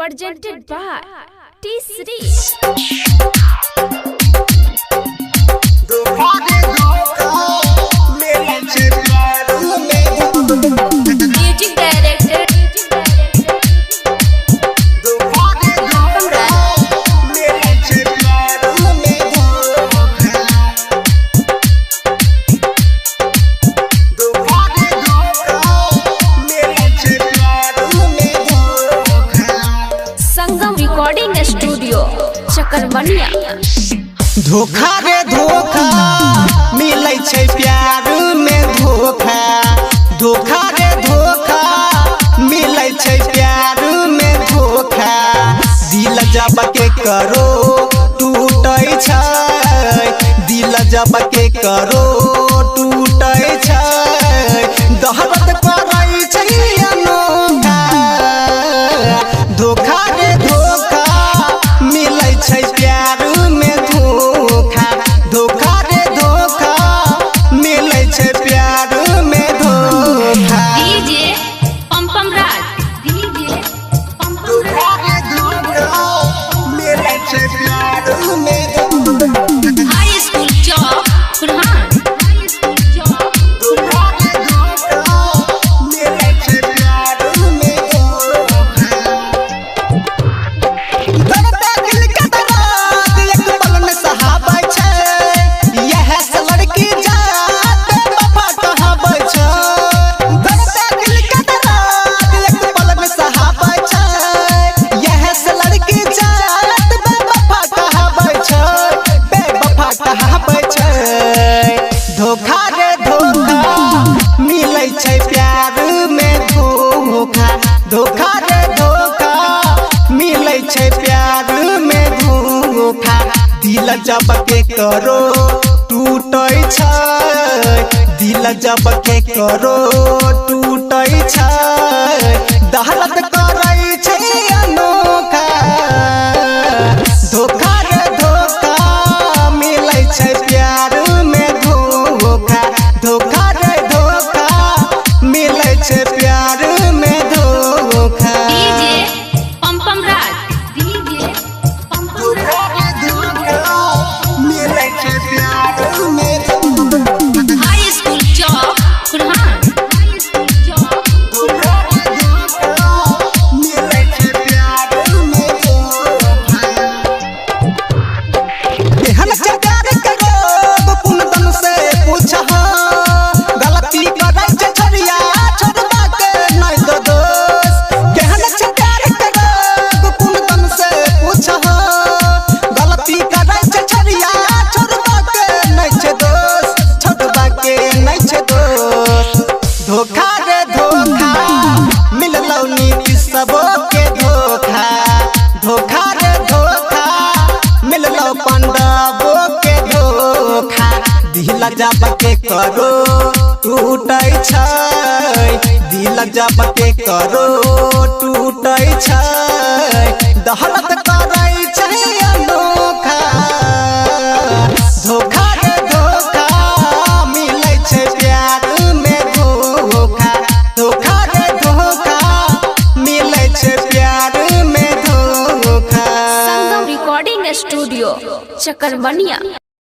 presented by T3. Music director Sangam recording studio Chakarbaniya. धोखा रे धोखा मिलै छै प्यार में धोखा। धोखा रे धोखा मिलै छै प्यार में धोखा। दिल जब के करो टूटै छै, दिल जब के करो टूटै छै। दहरत करै छै अनोखा। धोखा रे धोखा मिलै छै प्यार में धोखा। धोखा रे धोखा मिलै छै प्यार में धोखा। डीजे पम राज धोखा रे धोखा मिलै छै प्यार में धोखा। हाई स्कूल चौक फुरहान। धोखा रे धोखा मिलै छै प्यार में धोखा। दर्द दिल के दर्द एक पल में सहाबै छै। यह से लड़की जात बेवफा कहाबै छै। दर्द दिल के दर्द एक पल में सहाबै छै। यह से लड़की जात बेवफा कहाबै छै। बेवफा कहाबै छै। धोखा रे धोखा मिलै छै प्यार में धोखा। धोखा रे धोखा मिलै छै प्यार में धोखा। दिल जब के करो टूटै छै, दिल जब के करो टूटै छै। दहरत करै छै अनोखा। धोखा रे धोखा मिलै छै प्यार में धोखा। धोखा रे धोखा मिलै छै प्यार में धोखा। डीजे पम राज धोखा रे धोखा मिलै छै प्यार में धोखा। हाई स्कूल चौक फुरहान। धोखा रे धोखा मिलै छै प्यार में धोखा। एहन से प्यार करो कुंदन से पूछह। गलती करै छै छरिया छोड़बा के नै दो दोस्त। केहन से प्यार करो कुंदन से पूछह। गलती करै छै छरिया छोड़बा के नै छै दोस्त। छोड़बा के नै छै दोस्त। धोखा रे धोखा मिललौ नीति सबो के धोखा। धोखा रे धोखा मिललौ पांडवो के धोखा। दिल जब के करो टूटै छै, दिल जब के करो टूटै छै। दहरत करै छै अनोखा। धोखा रे धोखा मिलै छै प्यार में धोखा। धोखा रे धोखा मिलै छै प्यार में धोखा। संगम रिकॉर्डिंग स्टूडियो चकरबनिया।